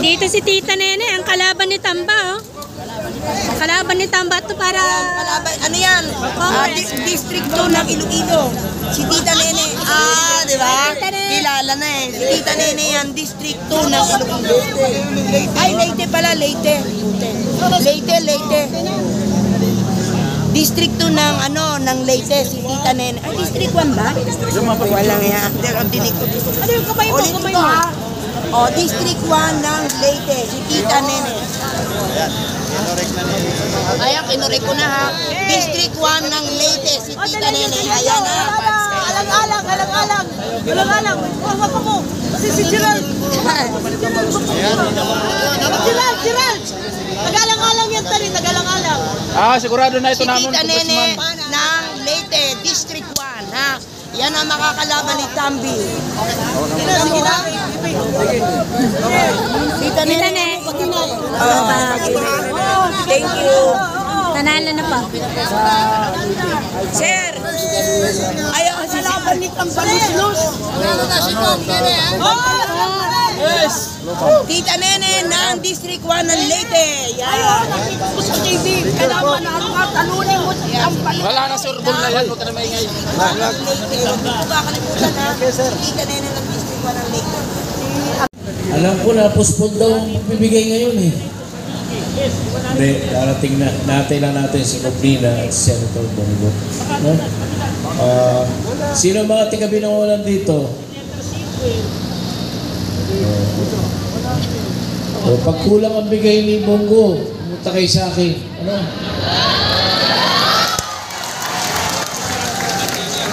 Nandito si Tita Nene, ang kalaban ni Tamba, oh. Kalaban ni Tamba to para... Kalaban, ano yan? District 2 ng Iloilo. Si Tita Nene. Di ba? Kilala na eh. Si Tita Nene yan, District 2 ng Iloilo. Ay, Leyte pala, Leyte. Leyte. District 2 ng ng Leyte, si Tita Nene. Ay, District 1 ba? Walang yan. Ano yung kamay mo? District 1 ng Leyte, si Tita Nene. Ayan, kinurek ko na ha. District 1 ng Leyte, si Tita Nene. Ayan ha. Alang-alang. Huwag ako. Kasi si Gerald. Gerald. Nagalang-alang yan tali, nagalang-alang. Sigurado na ito namin. Si Tita Nene ng Leyte, District 1 ha. Yan ang makakalaban ni Tambi. Tita Nene. Thank you. Nanalo na pa. Sir, ayaw sa laban ni Tambalos. Yes. Tita Nene ng District 1 ng Leyte. Yan. Gusto ko TV. Kailangan na talunin mo. Wala na surbol na yan. Huwag ka na maingay. Kakalimutan ha. Tita Nene ng District 1 ng Leyte. Alam ko na postpone daw ang pagbibigay ngayon eh. Hindi, darating na. Natay lang natin si Coblina at Senator Bongo. No? Sino mga tiga-binangonan dito? Pag kulang ang bigay ni Bongo, pumunta kayo sa akin. Ano?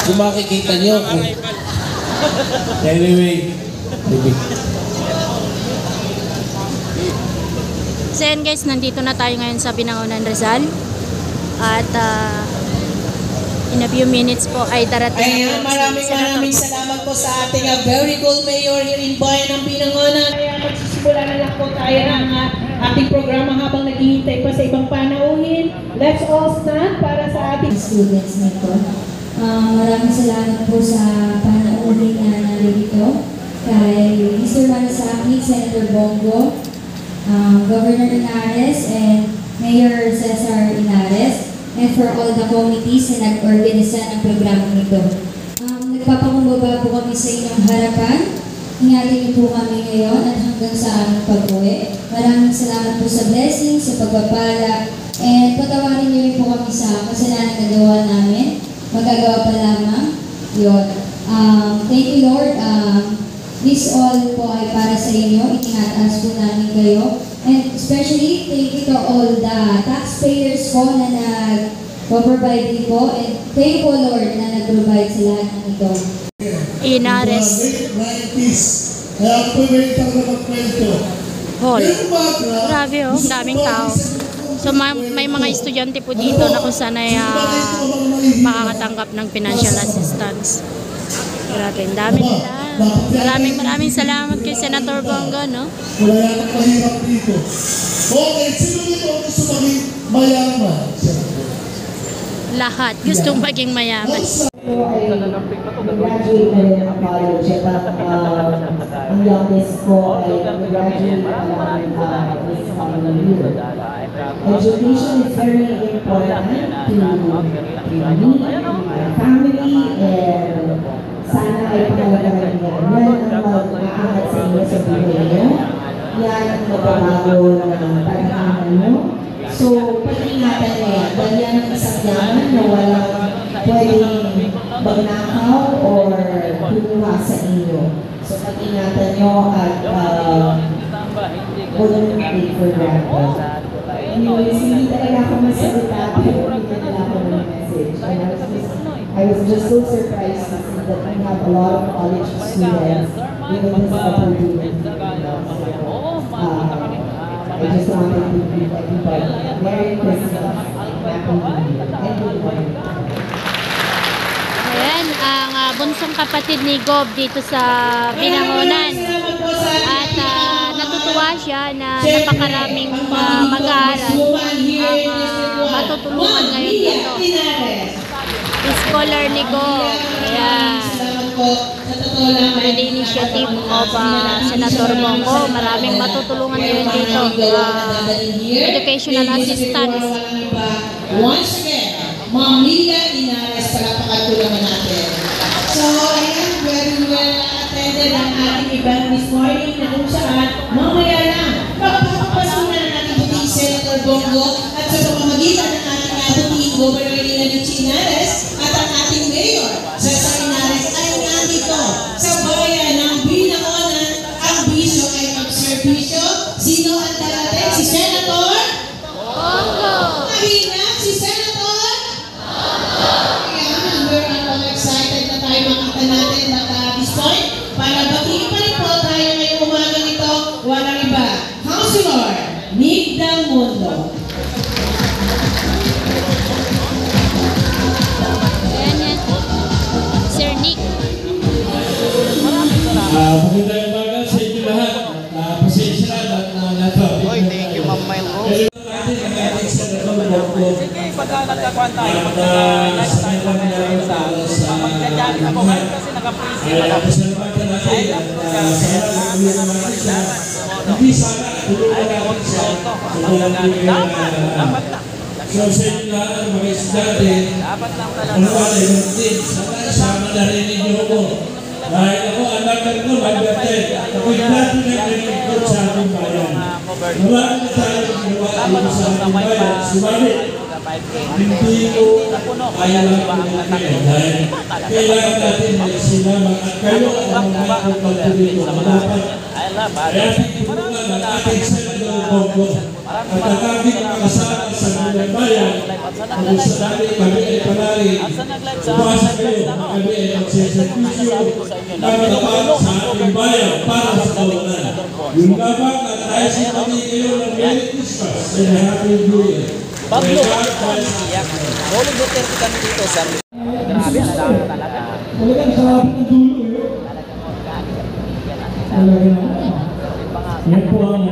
Kung makikita niyo. Anyway, bibig. So yan guys, nandito na tayo ngayon sa Binangonan, Rizal. At in a few minutes po ay darating. Ayan, maraming salamat po sa ating very cool mayor here in Bayan ng Binangonan. Kaya magsisimula na lang po tayo ng ating programa habang naghihintay pa sa ibang panauhin. Let's all stand para sa ating students nito. Maraming salamat po sa panauhin na narito kay Mr. Manasaki, Senator Bongo, Governor Inares, and Mayor Cesar Inares, and for all the committees na nag-organisa ng programa nito. Nagpapakumbaba po kami sa inyong harapan. Ingatan niyo po kami ngayon at hanggang sa aming pag-uwi. Maraming salamat po sa blessing, sa pagpapala, and patawarin niyo rin po kami sa kasalanan na gawa namin. Magagawa pa lamang. Yun. Thank you, Lord. This all po ay para sa inyo. Itinataas po namin kayo. And especially, thank you to all the taxpayers po na nag-provide din po. And thank you, Lord, na nag-provide sa lahat ng ito. Inares Hall. Grabe oh, daming tao. So may mga estudyante po dito na kung saan ay makakatanggap ng financial assistance. Grabe, dami nila. Maraming salamat kay Senator Bongo, no? Wala nang mahirap dito. Okay, sino dito ang gusto maging mayaman? Lahat gustong maging mayaman. graduate na rin ng college. At ang youngest ko ay graduate na lang this coming year. Education is very important to me, my family, and sana ay pangalagaan niya. Yan ang mag-aangat sa inyo sa buhay niyo. Yan ang magbabago ng pag-aaral niyo. So, pag-ingatan niyo yan. Dahil yan ang isang yaman na walang pwedeng magnakaw or kumuha sa inyo. So, pag-ingatan niyo at huwag nyo take for granted. Anyways, hindi talaga ako masalita pero hindi nila ako ng message. I was just so surprised to see that we have a lot of college students given this opportunity. I just wanted to greet everybody. Merry Christmas. Happy New Year. Everybody. Ayan, ang bunsong kapatid ni Gob dito sa Binangonan. At natutuwa siya na napakaraming mag-aaral ang matutulungan ngayon dito. Scholar ni Gob. Ayan. po, sa totoo lang, By the initiative of Senator Bongo, maraming matutulungan ngayon dito. Educational assistance. Once again, Ma'am Mia Linares, palapakan ko naman natin. So, ayan, very well attended ang ating event this morning na kung saan mamaya lang, magpapapasunan ng ating buting Senator Bongo at sa pamamagitan ng ating buting Governor Linares Linares at ang ating Mayor Cesar Linares ay nandito sa bayan ng Binangonan. Ang bisyo ay mag-servisyo. Sino ang darating? Si Senator Bongo! Marina, si Senator Bongo! Ayan, we're all excited na tayo makita natin at this point, para batiin pa rin po tayo ngayong umaga nito, walang iba, Councilor Nick Del Mundo. Ayan yan. Sir Nick. Magandang umaga sa inyo lahat. Pasensya na nato. Thank you, Ma'am Mile Rose. Sige, pagka nagkakuhan tayo, pagka-lifetime pa meron sa pagkajali na po, ngayon kasi naka-freeze pa lang. Ay, Hindi sana tulungan natin sa dapat lang. So sa inyo lahat ng mga estudyante, Dapat lang talaga. ano ba tayo din, sana isama na rin ninyo ako. Dahil ako, anak ko, mag-attend. Ako'y dati nag-record sa ating bayan. Marami na tayo ginawa dito sa ating bayan. Subalit, hindi ko kaya lang pinagyan. Dahil kailangan natin na sinama at kayo ang mga pagpapatuloy ko. Kaya tinulungan ang ating Senator Bongo at ang aming mga kasama sa mga bayan kung sakali kami ay palari umasa kayo kami ay magsiservisyo para naman sa ating bayan para sa kawalan. Yung lamang at tayo sa kami kayo ng Merry Christmas and Happy New Year. Pablo, Rolling Duterte kami dito, sir. Grabe, ang dami talaga. Talagang sarap ng dulo yun. Yan po ang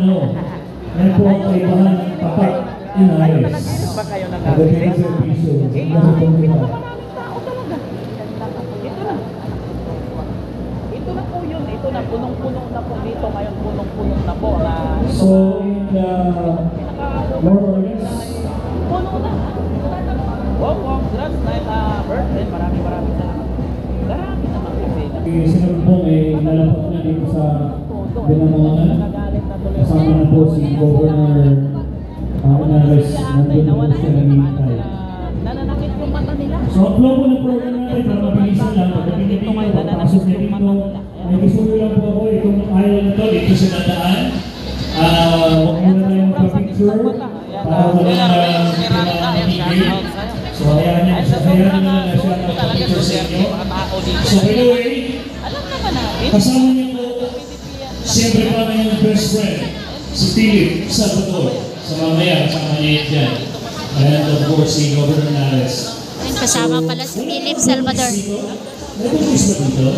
yan po ang kaibahan ng tapat Linares. Pa kayo Pagdating sa piso, ganitong diba? Ito na po yun. Ito na, punong-puno na po dito. Ngayon, punong-puno na po. So, more or less, Puno na. Oh, congrats na birthday. Maraming salamat. Marami naman kasi. sinulbong lalapat na dito sa Binangonan. Kasama na po si Governor Linares. Nandun po siya naghihintay. Nananakit yung mata nila. So, ang flow po ng program natin para mabilisan lang. Pagdating dito, pagpasok niya dito, may gusto lang po ako itong aisle na to, dito siya nadaan. Huwag muna tayong magpa-picture para walang pinamigay. So, hayaan na na siya magpa-picture sa inyo. So, by the way, kasama niyo po, siyempre pa na yung best friend, si Philip Salvador, sa mamaya, sa kanya dyan. And of course, si Governor Linares. Ayun, kasama pala si Philip Salvador. Nag-umpis ba dito?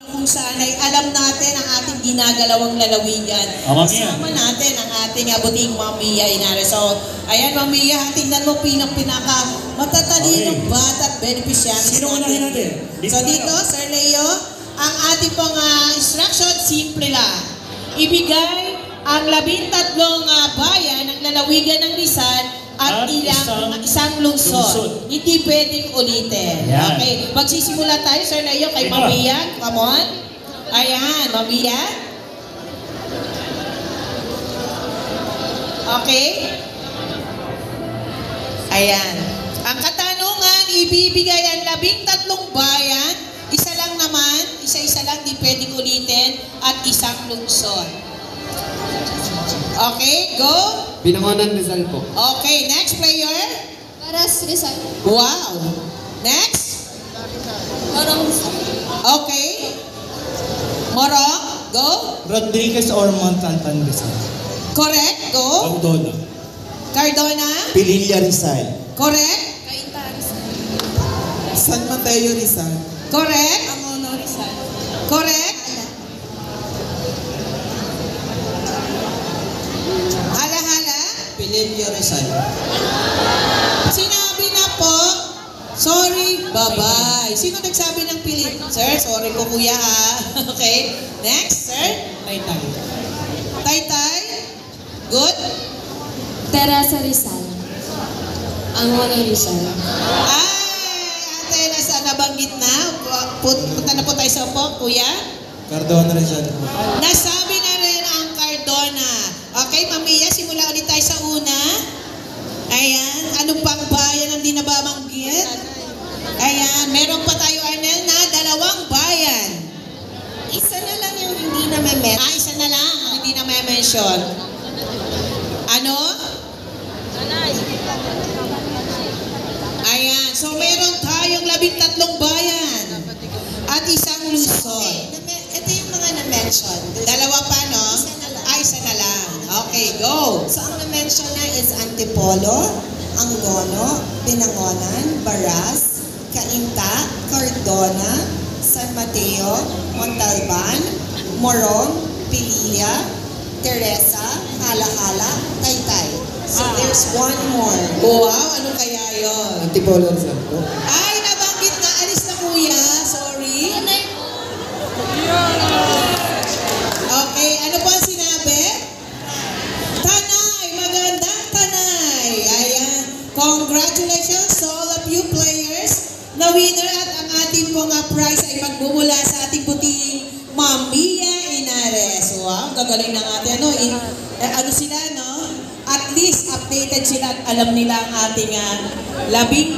Kung saan ay alam natin ang ating ginagalawang lalawigan. Kasama natin ang ating buting Ma'am Mia Linares. So, ayan Ma'am Mia, tingnan mo pinaka matatalinong bata at beneficiary. Sino unahin natin? So dito, Sir Leo, ang ating pong instruction, simple lang. Ibigay ang 13 bayan ng lalawigan ng Rizal at isang lungsod. Hindi pwedeng ulitin. Ayan. Okay, magsisimula tayo, Sir Leo, kay Ma'am Mia. Come on. Ayan, Ma'am Mia. Okay. Ayan. Ang katanungan, ibibigay ang 13 bayan, isa lang naman, isa-isa lang, di pwedeng ulitin, at isang lungsod. Okay, go. Binangonan Rizal po. Okay, next player. Paras Rizal. Wow. Next. Morong Rizal. Okay. Morong, go. Rodriguez Ormond Tantan Rizal. Correct, go. Cardona. Cardona. Pililla Rizal. Correct. Cainta Rizal. San Mateo Rizal. Correct. Amono Rizal. Correct. Hala-hala. Pililla Rizal. Sinabi na po, sorry, Bye-bye. Sino nagsabi ng pili? Sir, sorry po kuya ha. Okay. Next, sir. Taytay. Taytay? Good? Teresa Rizal. Angona Rizal. Ay, ate, nasa nabanggit na. Punta na po tayo sa upo, kuya. Cardona Rizal. Nasabi na rin ang Cardona. Okay, Mamiya, simula ulit tayo sa una. Ayan, anong pang bayan ang di nababanggit? Ayan, meron pa tayo, Arnel, na 2 bayan. Isa na lang yung hindi na may met. Isa na lang ang hindi na may mention. Ano? Ayan, so meron tayong 13 bayan at isang lungsod. Ito yung mga na-mention. 2 pa, no? Isa na lang. Okay, go. So, ang na-mention na is Antipolo, Angono, Binangonan, Baras, Cainta, Cardona, San Mateo, Montalban, Morong, Pililla, Teresa, Hala-Hala, Taytay. So, there's one more. Wow, ano kaya yun? Antipolo Rizal po. Ay, nabanggit na. Alis na kuya. Sorry. Okay, ano po ang sinabi? Tanay. Magandang Tanay. Ayan. Congratulations to all of you players. Na winner at ang ating pong prize ay magmumula sa ating puting Ma'am Mia Inares. Wow, gagaling ng ating ano sila, no? At least updated sila at alam nila ang ating 13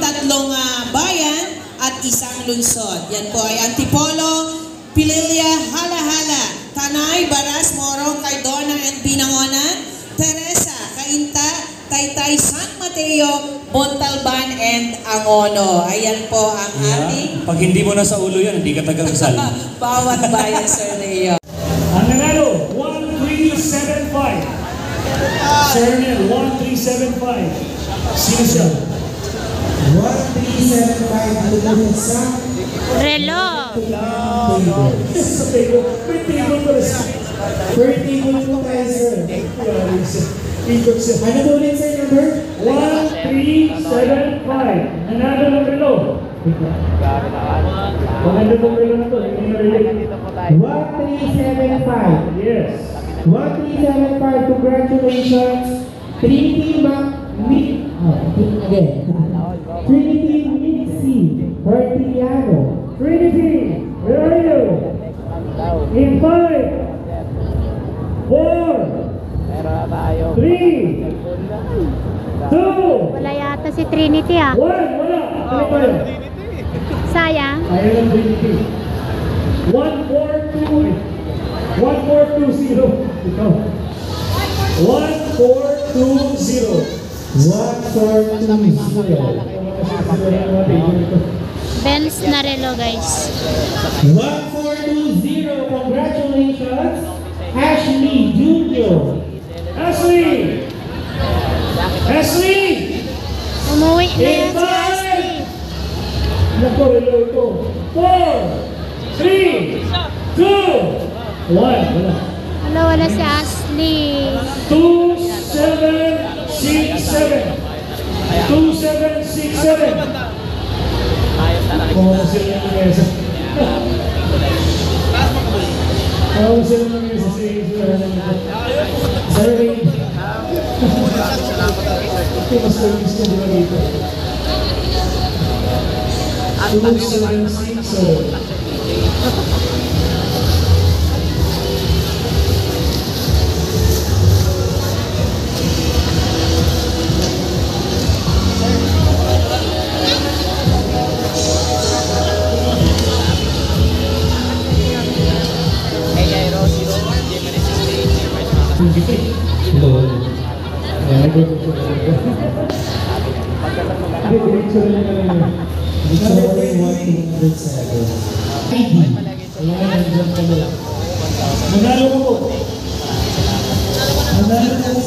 bayan at isang lungsod. Yan po ay Antipolo, Pililla, Hala-Hala, Tanay, Baras, Morong, Cardona, and Binangonan, Teresa, Cainta, Taytay, San Mateo, Montalban, and Angono. Ayan po ang ating Pag hindi mo na sa ulo yan, hindi ka taga-Rizal. bawat bayan, Sir Leo. Ang nanalo, 1375. Sir Nel, 1375. Sino siya? 1375 alumni sa Relo. Sa table. May table pa rin. per table po tayo, sir. Ikot siya. Ano po ulit, sir, number? 1375. Nanalo ng relo. Maganda pong relo na to. Hindi na relate. 1375. Yes. 1375, congratulations. Trinity Trinity Mitzi Bertiliano. Trinity, where are you? In 5, 4, 3, 2, Wala yata si Trinity 1. ah. Wala. Ano ba yun? Sayang. Ayaw ng Trinity. 1420. Ikaw. 1420. 1420. Benz na relo guys. 1420, congratulations. Ashley Jr. Ashley! Umuwi na yan si Ashley. Nako, relo ito. 4, 3, 2, 1. Wala. Wala si Ashley. 2767. 2767. Kung sila ng mesa. Kung sila ng mesa sa survey. Ito mas service ko diba dito. 2767. Manalo ko po. Manalo ko po.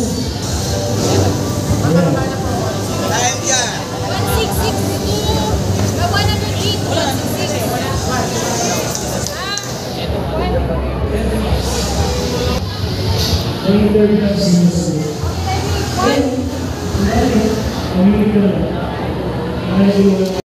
Time yan. 168.